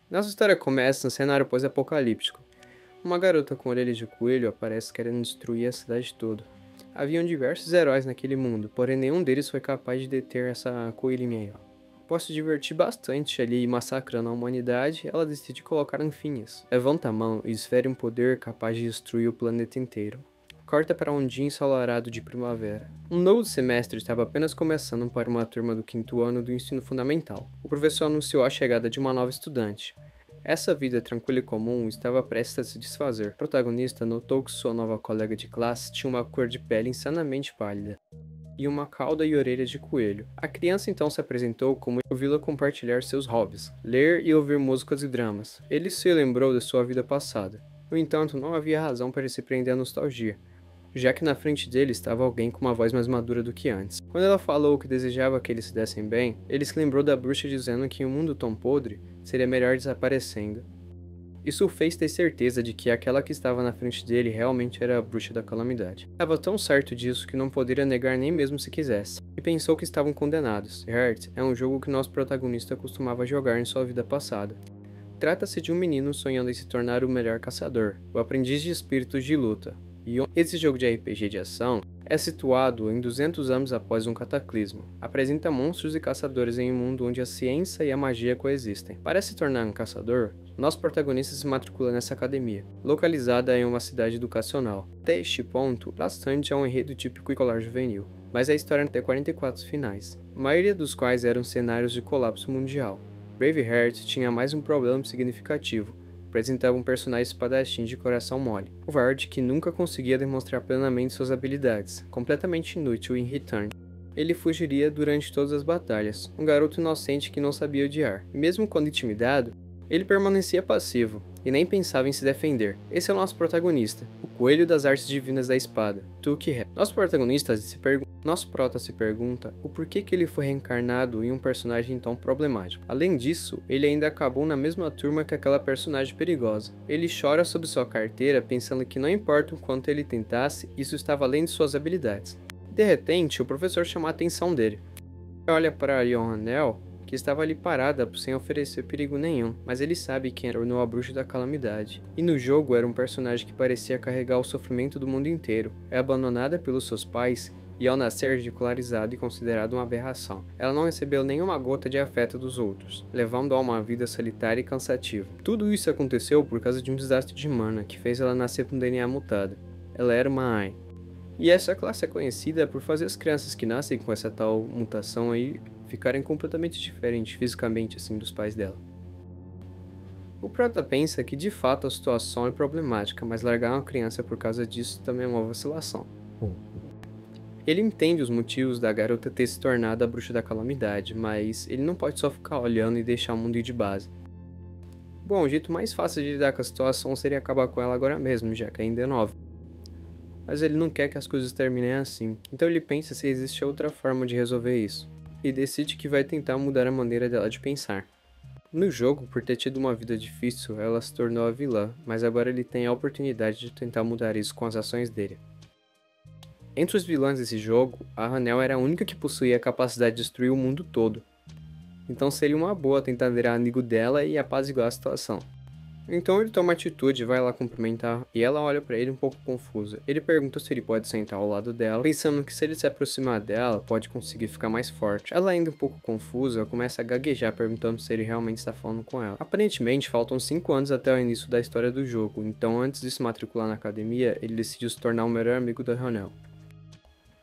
Nossa história começa no cenário pós-apocalíptico. Uma garota com orelhas de coelho aparece querendo destruir a cidade toda. Haviam diversos heróis naquele mundo, porém nenhum deles foi capaz de deter essa coelhinha aí, ó. Após se divertir bastante ali massacrando a humanidade, ela decide colocar um fim nisso. Levanta a mão e esfere um poder capaz de destruir o planeta inteiro. Corta para um dia ensolarado de primavera. Um novo semestre estava apenas começando para uma turma do 5º ano do ensino fundamental. O professor anunciou a chegada de uma nova estudante. Essa vida tranquila e comum estava prestes a se desfazer. O protagonista notou que sua nova colega de classe tinha uma cor de pele insanamente pálida e uma cauda e orelhas de coelho. A criança então se apresentou como ouvi-la compartilhar seus hobbies, ler e ouvir músicas e dramas. Ele se lembrou de sua vida passada. No entanto, não havia razão para se prender à nostalgia, já que na frente dele estava alguém com uma voz mais madura do que antes. Quando ela falou que desejava que eles se dessem bem, ele se lembrou da bruxa dizendo que em um mundo tão podre, seria melhor desaparecendo. Isso o fez ter certeza de que aquela que estava na frente dele realmente era a bruxa da calamidade. Estava tão certo disso que não poderia negar nem mesmo se quisesse, e pensou que estavam condenados. Heart é um jogo que nosso protagonista costumava jogar em sua vida passada. Trata-se de um menino sonhando em se tornar o melhor caçador, o aprendiz de espíritos de luta. E esse jogo de RPG de ação é situado em 200 anos após um cataclismo. Apresenta monstros e caçadores em um mundo onde a ciência e a magia coexistem. Para se tornar um caçador, nosso protagonista se matricula nessa academia, localizada em uma cidade educacional. Até este ponto, bastante é um enredo típico escolar juvenil, mas a história tem 44 finais, a maioria dos quais eram cenários de colapso mundial. Braveheart tinha mais um problema significativo. Apresentava um personagem espadachim de coração mole, covarde que nunca conseguia demonstrar plenamente suas habilidades, completamente inútil em Return. Ele fugiria durante todas as batalhas, um garoto inocente que não sabia odiar, e mesmo quando intimidado, ele permanecia passivo, e nem pensava em se defender. Esse é o nosso protagonista, o coelho das artes divinas da espada, Tuki. Nosso prota se pergunta o porquê que ele foi reencarnado em um personagem tão problemático. Além disso, ele ainda acabou na mesma turma que aquela personagem perigosa. Ele chora sobre sua carteira pensando que não importa o quanto ele tentasse, isso estava além de suas habilidades. De repente, o professor chama a atenção dele. Ele olha para Yohanel, que estava ali parada sem oferecer perigo nenhum, mas ele sabe quem era a bruxa da calamidade. E no jogo era um personagem que parecia carregar o sofrimento do mundo inteiro. É abandonada pelos seus pais e ao nascer ridicularizada e considerada uma aberração. Ela não recebeu nenhuma gota de afeto dos outros, levando a uma vida solitária e cansativa. Tudo isso aconteceu por causa de um desastre de mana que fez ela nascer com DNA mutado. Ela era uma Ain. E essa classe é conhecida por fazer as crianças que nascem com essa tal mutação aí ficarem completamente diferentes fisicamente assim dos pais dela. O prota pensa que de fato a situação é problemática, mas largar uma criança por causa disso também é uma vacilação. Ele entende os motivos da garota ter se tornado a bruxa da calamidade, mas ele não pode só ficar olhando e deixar o mundo ir de base. Bom, o jeito mais fácil de lidar com a situação seria acabar com ela agora mesmo, já que ainda é nova. Mas ele não quer que as coisas terminem assim, então ele pensa se existe outra forma de resolver isso, e decide que vai tentar mudar a maneira dela de pensar. No jogo, por ter tido uma vida difícil, ela se tornou a vilã, mas agora ele tem a oportunidade de tentar mudar isso com as ações dele. Entre os vilões desse jogo, a Hanel era a única que possuía a capacidade de destruir o mundo todo. Então seria uma boa tentar virar amigo dela e apaziguar a situação. Então ele toma atitude e vai lá cumprimentar, e ela olha pra ele um pouco confusa. Ele pergunta se ele pode sentar ao lado dela, pensando que se ele se aproximar dela, pode conseguir ficar mais forte. Ela ainda um pouco confusa, começa a gaguejar perguntando se ele realmente está falando com ela. Aparentemente faltam 5 anos até o início da história do jogo, então antes de se matricular na academia, ele decide se tornar o melhor amigo da Hanel,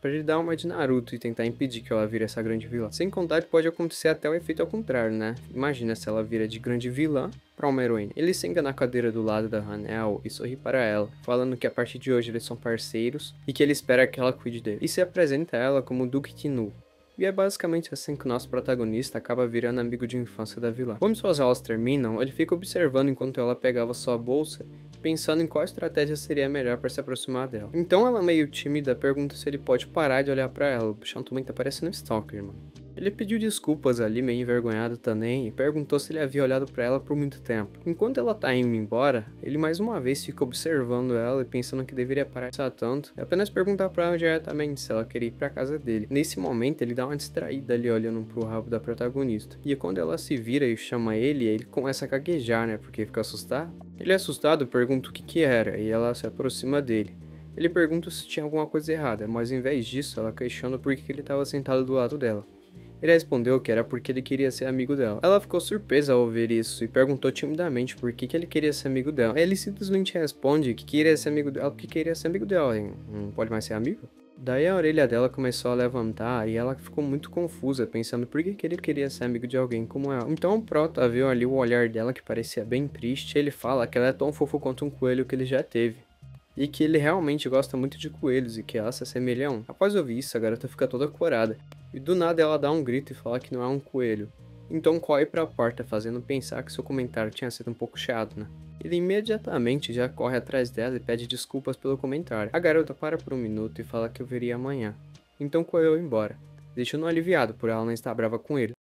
para ele dar uma de Naruto e tentar impedir que ela vire essa grande vilã. Sem contar que pode acontecer até o efeito ao contrário, né? Imagina se ela vira de grande vilã para uma heroína. Ele senta na cadeira do lado da Hanel e sorri para ela, falando que a partir de hoje eles são parceiros e que ele espera que ela cuide dele. E se apresenta a ela como Duke Tinu. E é basicamente assim que o nosso protagonista acaba virando amigo de infância da vilã. Quando suas aulas terminam, ele fica observando enquanto ela pegava sua bolsa, pensando em qual estratégia seria melhor para se aproximar dela. Então ela, meio tímida, pergunta se ele pode parar de olhar para ela. O bichão também tá parecendo um stalker, mano. Ele pediu desculpas ali, meio envergonhado também, e perguntou se ele havia olhado pra ela por muito tempo. Enquanto ela tá indo embora, ele mais uma vez fica observando ela e pensando que deveria parar de pensar tanto, e apenas perguntar pra ela diretamente se ela queria ir pra casa dele. Nesse momento, ele dá uma distraída ali olhando pro rabo da protagonista. E quando ela se vira e chama ele começa a gaguejar, né, porque fica assustado. Ele assustado pergunta o que era, e ela se aproxima dele. Ele pergunta se tinha alguma coisa errada, mas em vez disso, ela questiona por que ele estava sentado do lado dela. Ele respondeu que era porque ele queria ser amigo dela. Ela ficou surpresa ao ouvir isso e perguntou timidamente por que ele queria ser amigo dela. Ele simplesmente responde que queria ser amigo dela porque queria ser amigo dela, hein? Não pode mais ser amigo? Daí a orelha dela começou a levantar e ela ficou muito confusa, pensando por que ele queria ser amigo de alguém como ela. Então o Prota viu ali o olhar dela que parecia bem triste e ele fala que ela é tão fofa quanto um coelho que ele já teve. E que ele realmente gosta muito de coelhos e que ela se assemelha a um. Após ouvir isso, a garota fica toda corada. E do nada ela dá um grito e fala que não é um coelho. Então corre pra porta, fazendo pensar que seu comentário tinha sido um pouco chato, né? Ele imediatamente já corre atrás dela e pede desculpas pelo comentário. A garota para por um minuto e fala que o veria amanhã. Então correu embora, deixando aliviado por ela não estar brava com ele.